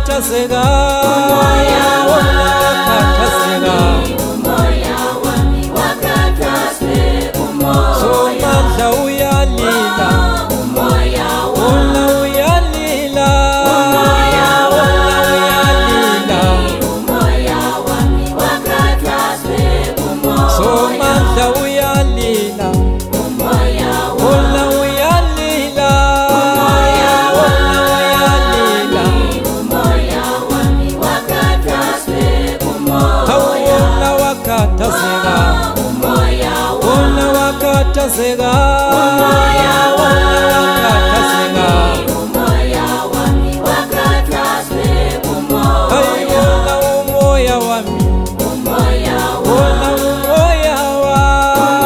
wakatazeka, umoya wakatazeka, umoya wami wakatazeka, umoya somandla uyalila, umoya wona uyalila, umoya uyalila, umoya wami wakatazeka, umoya somandla uyalila, umoya wona uyalila, uyalila, umoya wami wakatazeka, umoya wona wakatazeka, umoya wona wakatazeka, umoya wakatazeka, umoya wami wakatazeka, umoya wona umoya wami, umoya wona umoya wa,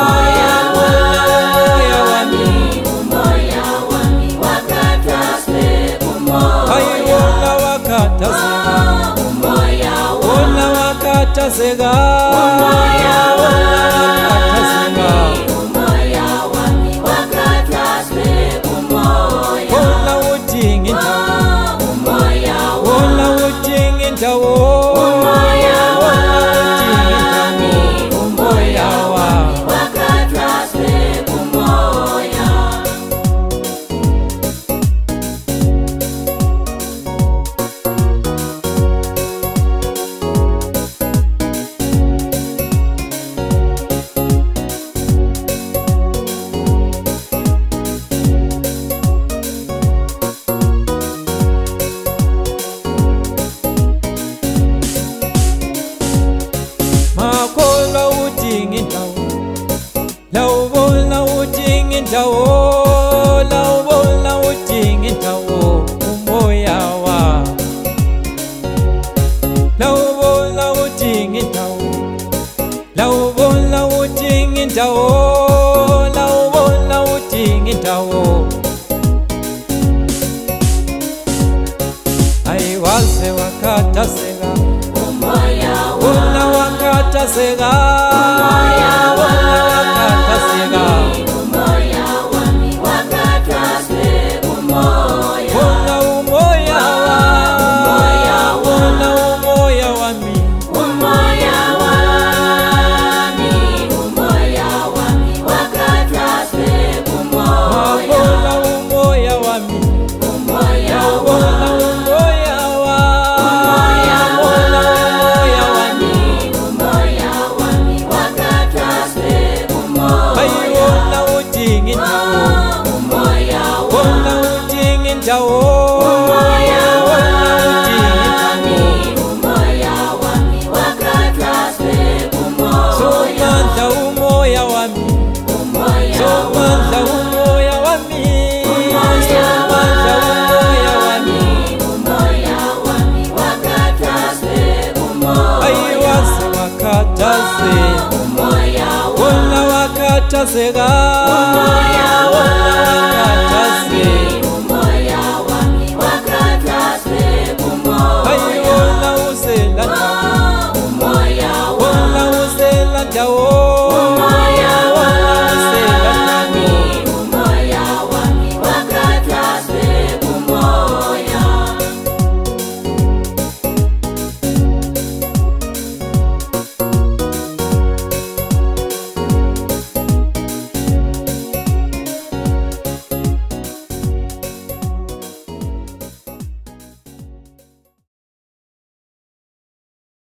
umoya wami, umoya wami wakatazeka, umoya wona wakatazeka, umoya wona wakatazeka, umoya wakatazeka, umoya wami wakatazeka, umoya wona udinga indawo, umoya wona udinga indawo, umoya wona udinga indawo, umoya wami. wakatazeka, umoya Makholwa udinga indawo, lawubona udinga indawo, lawubona udinga indawo, umoya wa, lawubona udinga indawo, lawubona udinga indawo, lawubona udinga indawo, ayiwaze wakatazeka, umoya wona wakatazeka, wona wakatazeka, umoya wami wakatazeka, umoya wona umoya wa, wona umoya wami, umoya wami umoya wami wakatazeka, umoya wona umoya wami, umoya wona umoya wa, wona umoya wami, umoya wami wakatazeka, umoya ayiwona udinga indawo, umoya wona udinga indawo, umoya wona udinga indawo, umoya wami wakatazeka, umoya somandla umoya wami, umoya somandla umoya wami, somandla umoya wami, umoya wami wakatazeka, umoya ayiwaze wakatazeka, umoya wona wakatazeka,